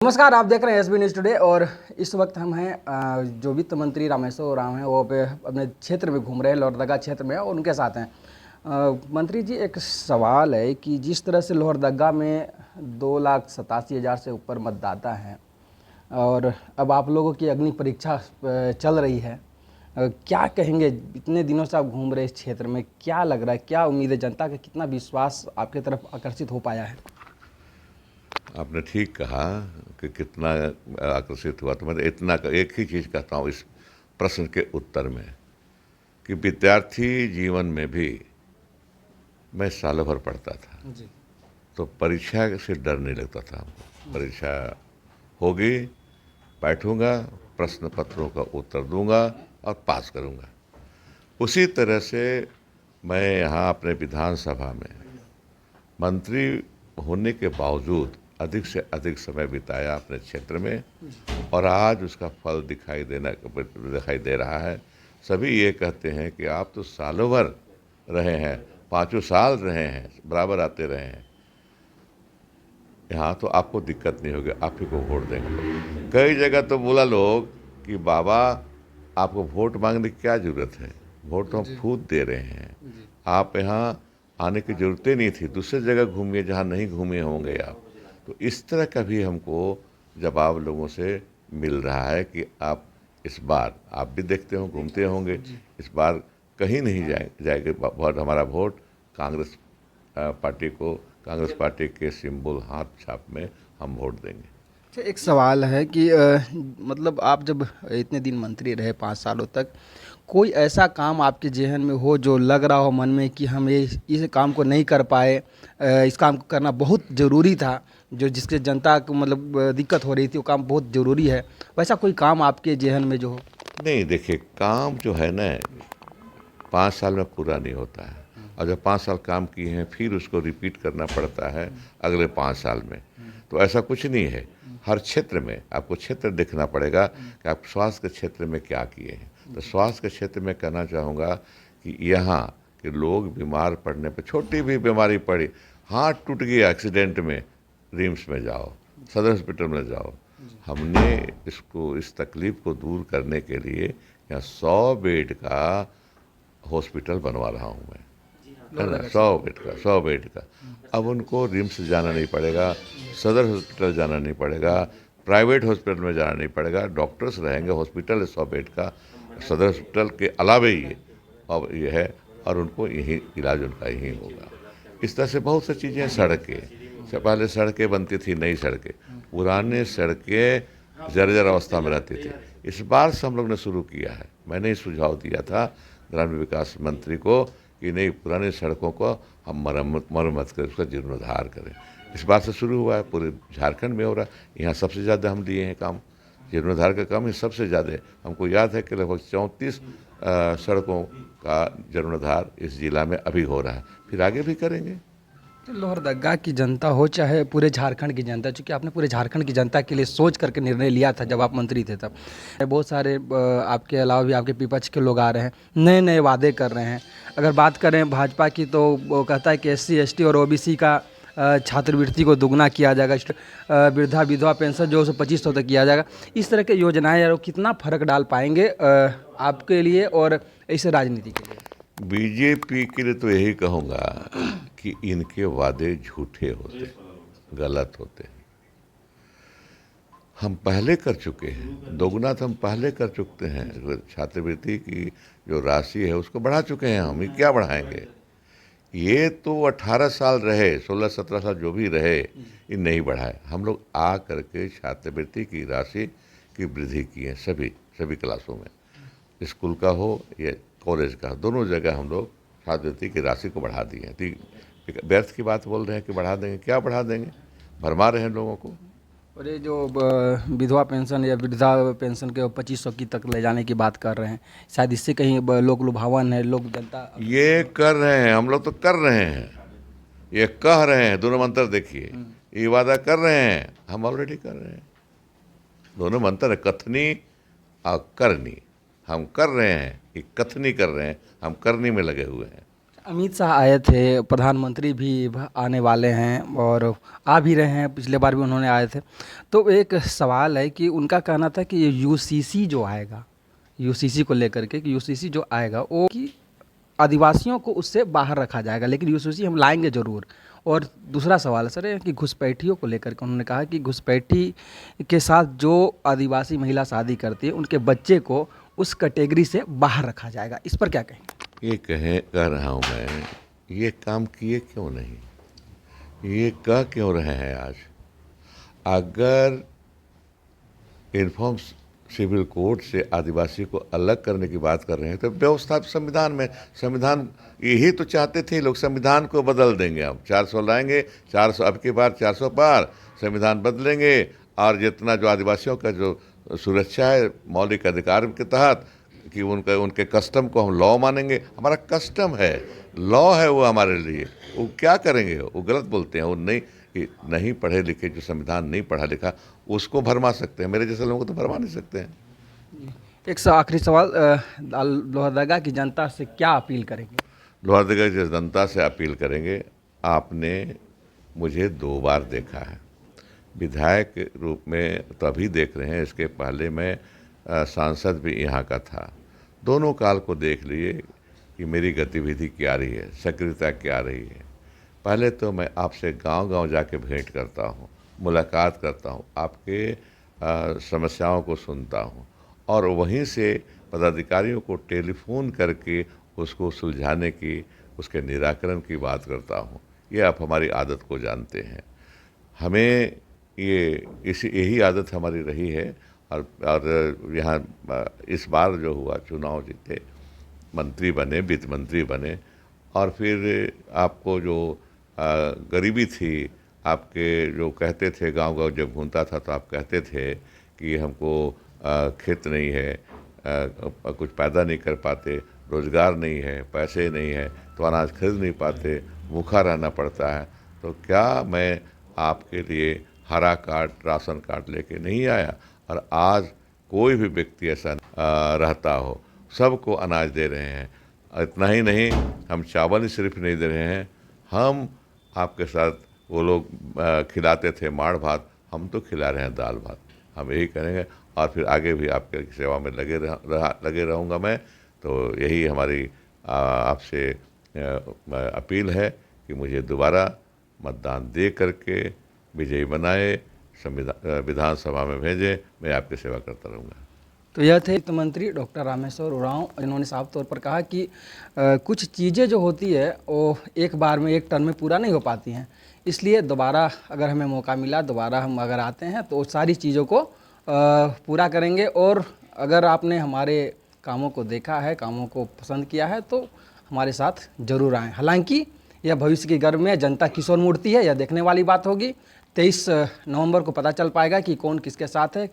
नमस्कार, आप देख रहे हैं एसबी न्यूज़ टुडे। और इस वक्त हम हैं जो वित्त मंत्री रामेश्वर उरांव हैं, वो अपने क्षेत्र में घूम रहे हैं, लोहरदगा क्षेत्र में, और उनके साथ हैं। मंत्री जी, एक सवाल है कि जिस तरह से लोहरदगा में 2,87,000 से ऊपर मतदाता हैं और अब आप लोगों की अग्नि परीक्षा चल रही है, क्या कहेंगे? इतने दिनों से आप घूम रहे हैं इस क्षेत्र में, क्या लग रहा है, क्या उम्मीद है? जनता का कितना विश्वास आपके तरफ आकर्षित हो पाया है? आपने ठीक कहा कि कितना आकर्षित हुआ। तो मैं इतना एक ही चीज़ कहता हूँ इस प्रश्न के उत्तर में कि विद्यार्थी जीवन में भी मैं सालों भर पढ़ता था, जी। तो परीक्षा से डर नहीं लगता था हमको। परीक्षा होगी, बैठूंगा, प्रश्न पत्रों का उत्तर दूंगा और पास करूंगा। उसी तरह से मैं यहाँ अपने विधानसभा में मंत्री होने के बावजूद अधिक से अधिक समय बिताया अपने क्षेत्र में, और आज उसका फल दिखाई दे रहा है। सभी ये कहते हैं कि आप तो सालों भर रहे हैं, 5 साल रहे हैं, बराबर आते रहे हैं, यहाँ तो आपको दिक्कत नहीं होगी, आप ही को वोट देंगे। कई जगह तो बोला लोग कि बाबा आपको वोट मांगने की क्या ज़रूरत है, वोट तो हम खुद दे रहे हैं, आप यहाँ आने की ज़रूरत ही नहीं थी, दूसरी जगह घूमिए जहाँ नहीं घूमे होंगे आप। तो इस तरह का भी हमको जवाब लोगों से मिल रहा है कि आप इस बार, आप भी देखते हो, घूमते होंगे, इस बार कहीं नहीं जाएगा वोट, हमारा वोट कांग्रेस पार्टी को, कांग्रेस पार्टी के सिंबल हाथ छाप में हम वोट देंगे। अच्छा, एक सवाल है कि मतलब आप जब इतने दिन मंत्री रहे 5 सालों तक, कोई ऐसा काम आपके जेहन में हो जो लग रहा हो मन में कि हम ये इस काम को नहीं कर पाए, इस काम को करना बहुत ज़रूरी था, जो जिसके जनता को मतलब दिक्कत हो रही थी, वो काम बहुत ज़रूरी है, वैसा कोई काम आपके जेहन में जो हो? नहीं, देखिए, काम जो है ना 5 साल में पूरा नहीं होता है, और जब 5 साल काम किए हैं फिर उसको रिपीट करना पड़ता है अगले 5 साल में। तो ऐसा कुछ नहीं है। हर क्षेत्र में आपको क्षेत्र देखना पड़ेगा कि आप स्वास्थ्य के क्षेत्र में क्या किए हैं। तो स्वास्थ्य के क्षेत्र में कहना चाहूँगा कि यहाँ के लोग बीमार पड़ने पर, छोटी भी बीमारी पड़ी, हाथ टूट गया एक्सीडेंट में, रिम्स में जाओ, सदर हॉस्पिटल में जाओ। हमने इसको, इस तकलीफ को दूर करने के लिए यहाँ 100 बेड का हॉस्पिटल बनवा रहा हूँ मैं, है ना, 100 बेड का। अब उनको रिम्स जाना नहीं पड़ेगा, सदर हॉस्पिटल जाना नहीं पड़ेगा, प्राइवेट हॉस्पिटल में जाना नहीं पड़ेगा, डॉक्टर्स रहेंगे, हॉस्पिटल है 100 बेड का, सदर हॉस्पिटल के अलावा ही ये अब ये है, और उनको यही इलाज उनका यही होगा। इस तरह से बहुत सी चीज़ें, सड़कें से पहले सड़कें बनती थी, नई सड़कें, पुराने सड़कें जर्जर अवस्था में रहती थी, इस बार से हम लोग ने शुरू किया है। मैंने ही सुझाव दिया था ग्रामीण विकास मंत्री को कि नहीं, पुरानी सड़कों को हम मरम्मत करें, उसका जीर्णोद्धार करें। इस बात से शुरू हुआ है, पूरे झारखंड में हो रहा है। यहाँ सबसे ज़्यादा हम लिए हैं काम, जीर्णोद्धार का काम ही सबसे ज़्यादा है। हमको याद है कि लगभग 34 सड़कों का जीर्णोद्धार इस जिला में अभी हो रहा है, फिर आगे भी करेंगे। तो लोहरदगा की जनता हो चाहे पूरे झारखंड की जनता, चूँकि आपने पूरे झारखंड की जनता के लिए सोच करके निर्णय लिया था जब आप मंत्री थे तब, बहुत सारे आपके अलावा भी आपके विपक्ष के लोग आ रहे हैं, नए नए वादे कर रहे हैं। अगर बात करें भाजपा की तो वो कहता है कि SC ST और OBC का छात्रवृत्ति को दुगना किया जाएगा, वृद्धा विधवा पेंशन जो 2500 तक किया जाएगा। इस तरह के योजनाएं यार कितना फर्क डाल पाएंगे आपके लिए और इस राजनीति के लिए? बीजेपी के लिए तो यही कहूँगा कि इनके वादे झूठे होते, गलत होते। हम पहले कर चुके हैं, दोगुना तो हम पहले कर चुके हैं। छात्रवृत्ति की जो राशि है उसको बढ़ा चुके हैं हम, ये क्या बढ़ाएंगे? ये तो 18 साल रहे, 16-17 साल जो भी रहे, ये नहीं बढ़ाए। हम लोग आ करके छात्रवृत्ति की राशि की वृद्धि की है, सभी क्लासों में, स्कूल का हो या कॉलेज का, दोनों जगह हम लोग छात्रवृत्ति की राशि को बढ़ा दिए हैं। तो व्यर्थ की बात बोल रहे हैं कि बढ़ा देंगे, क्या बढ़ा देंगे? भरमा रहे हैं लोगों को। और ये जो विधवा पेंशन या वृद्धा पेंशन के 2500 की तक ले जाने की बात कर रहे हैं, शायद इससे कहीं लोक लुभावन है, लोग जनता ये कर रहे हैं, हम लोग तो कर रहे हैं, ये कह रहे हैं, दोनों मंत्र देखिए, ये वादा कर रहे हैं, हम ऑलरेडी कर रहे हैं। दोनों मंत्र है, कथनी और करनी। हम कर रहे हैं, ये कथनी कर रहे हैं, हम करनी में लगे हुए हैं। अमित शाह आए थे, प्रधानमंत्री भी आने वाले हैं और आ भी रहे हैं, पिछले बार भी उन्होंने आए थे। तो एक सवाल है कि उनका कहना था कि ये यूसीसी जो आएगा, यूसीसी को लेकर के कि यूसीसी जो आएगा वो कि आदिवासियों को उससे बाहर रखा जाएगा, लेकिन यूसीसी हम लाएंगे ज़रूर। और दूसरा सवाल सर है कि घुसपैठियों को लेकर के उन्होंने कहा कि घुसपैठी के साथ जो आदिवासी महिला शादी करती है उनके बच्चे को उस कैटेगरी से बाहर रखा जाएगा। इस पर क्या कहेंगे? ये कह रहा हूँ मैं, ये काम किए क्यों नहीं, ये कह क्यों रहे हैं आज? अगर इन्फॉर्म सिविल कोड से आदिवासी को अलग करने की बात कर रहे हैं तो व्यवस्था तो संविधान में, संविधान यही तो चाहते थे लोग, संविधान को बदल देंगे हम, 400 लाएंगे, 400 अब की बार 400 पार, संविधान बदलेंगे और जितना जो आदिवासियों का जो सुरक्षा है मौलिक अधिकार के तहत कि उनके कस्टम को हम लॉ मानेंगे। हमारा कस्टम है, लॉ है वो हमारे लिए। वो क्या करेंगे? वो गलत बोलते हैं, वो नहीं पढ़े लिखे, जो संविधान नहीं पढ़ा लिखा उसको भरमा सकते हैं, मेरे जैसे लोगों को तो भरमा नहीं सकते हैं। एक आखिरी सवाल, लोहरदगा की जनता से क्या अपील करेंगे? लोहरदगा की जनता से अपील करेंगे, आपने मुझे 2 बार देखा है, विधायक के रूप में तो अभी देख रहे हैं, इसके पहले मैं सांसद भी यहाँ का था। दोनों काल को देख लिए कि मेरी गतिविधि क्या रही है, सक्रियता क्या रही है। पहले तो मैं आपसे गांव-गांव जाके भेंट करता हूँ, मुलाकात करता हूँ, आपके समस्याओं को सुनता हूँ और वहीं से पदाधिकारियों को टेलीफोन करके उसको सुलझाने की, उसके निराकरण की बात करता हूँ। ये आप हमारी आदत को जानते हैं। हमें यही आदत हमारी रही है और यहाँ इस बार जो हुआ चुनाव जीते, मंत्री बने, वित्त मंत्री बने और फिर आपको जो गरीबी थी, आपके जो कहते थे, गांव-गांव जब घूमता था तो आप कहते थे कि हमको खेत नहीं है, कुछ पैदा नहीं कर पाते, रोज़गार नहीं है, पैसे नहीं है तो अनाज खरीद नहीं पाते, भूखा रहना पड़ता है। तो क्या मैं आपके लिए हरा कार्ड, राशन कार्ड लेके नहीं आया? और आज कोई भी व्यक्ति ऐसा रहता हो, सबको अनाज दे रहे हैं। इतना ही नहीं, हम चावल ही सिर्फ नहीं दे रहे हैं, हम आपके साथ वो लोग खिलाते थे माड़ भात, हम तो खिला रहे हैं दाल भात। हम यही करेंगे और फिर आगे भी आपके सेवा में लगे रहूँगा मैं। तो यही हमारी आपसे अपील है कि मुझे दोबारा मतदान दे करके विजयी बनाए, विधानसभा में भेजें, मैं आपकी सेवा करता रहूँगा। तो यह थे वित्त मंत्री डॉक्टर रामेश्वर उरांव, जिन्होंने साफ तौर पर कहा कि कुछ चीज़ें जो होती है वो एक बार में, एक टर्म में पूरा नहीं हो पाती हैं, इसलिए दोबारा अगर हमें मौका मिला, दोबारा हम अगर आते हैं तो सारी चीज़ों को पूरा करेंगे। और अगर आपने हमारे कामों को देखा है, कामों को पसंद किया है तो हमारे साथ ज़रूर आएँ। हालांकि यह भविष्य की गर्भ में जनता किस ओर मुड़ती है, यह देखने वाली बात होगी। 23 नवंबर को पता चल पाएगा कि कौन किसके साथ है।